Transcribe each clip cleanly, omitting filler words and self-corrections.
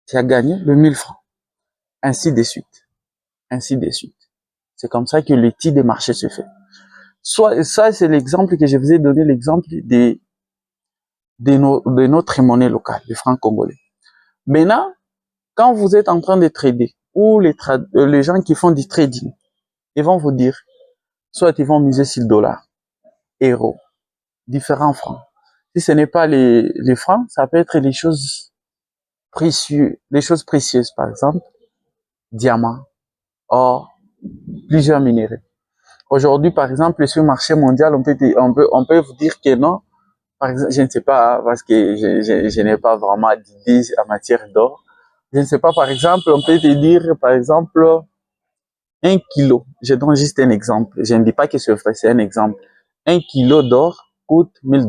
tu as gagné le 1000 francs. Ainsi de suite. Ainsi de suite. C'est comme ça que l'étude des marchés se fait. Soit, ça, c'est l'exemple que je vous ai donné, l'exemple de notre monnaie locale, le franc congolais. Maintenant, quand vous êtes en train de trader, ou les gens qui font du trading, ils vont vous dire, soit ils vont miser sur le dollar, euro, différents francs. Si ce n'est pas les francs, ça peut être les choses précieuses, par exemple, diamants, or, plusieurs minéraux. Aujourd'hui, par exemple, sur le marché mondial, on peut vous dire que non. Par exemple, je ne sais pas, parce que je n'ai pas vraiment d'idée en matière d'or. Je ne sais pas, par exemple, on peut te dire, par exemple, 1 kilo. Je donne juste un exemple. Je ne dis pas que c'est vrai, c'est un exemple. 1 kilo d'or coûte 1000 $.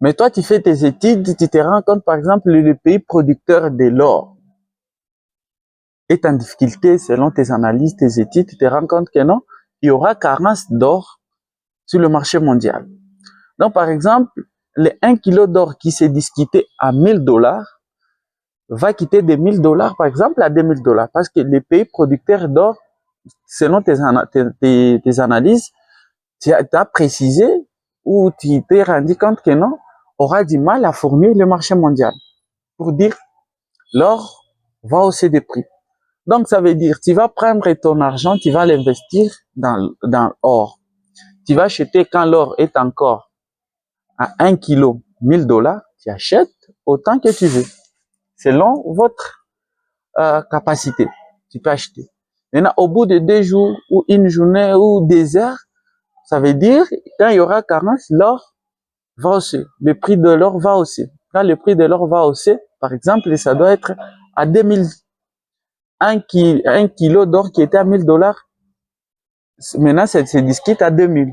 Mais toi, tu fais tes études, tu te rends compte, par exemple, le pays producteur de l'or est en difficulté selon tes analyses, tes études, tu te rends compte que non, il y aura carence d'or sur le marché mondial. Donc, par exemple, les 1 kilo d'or qui s'est discuté à 1000 $ va quitter de 1000 $ par exemple à 2000 $ parce que les pays producteurs d'or, selon tes analyses, tu as précisé ou tu t'es rendu compte que non, aura du mal à fournir le marché mondial. Pour dire, l'or va hausser des prix. Donc, ça veut dire, tu vas prendre ton argent, tu vas l'investir dans l'or. Tu vas acheter quand l'or est encore à 1 kilo, 1000 $, tu achètes autant que tu veux. Selon votre capacité, tu peux acheter. Maintenant, au bout de 2 jours, ou une journée, ou des heures, ça veut dire, quand il y aura carence, l'or va hausser. Le prix de l'or va hausser. Quand le prix de l'or va hausser, par exemple, ça doit être à 2000. 1 kilo d'or qui était à 1000 $, maintenant, c'est disqué à 2000.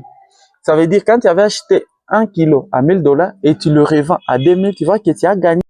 Ça veut dire, quand tu avais acheté 1 kilo à 1000 $ et tu le revends à 2000, tu vois que tu as gagné.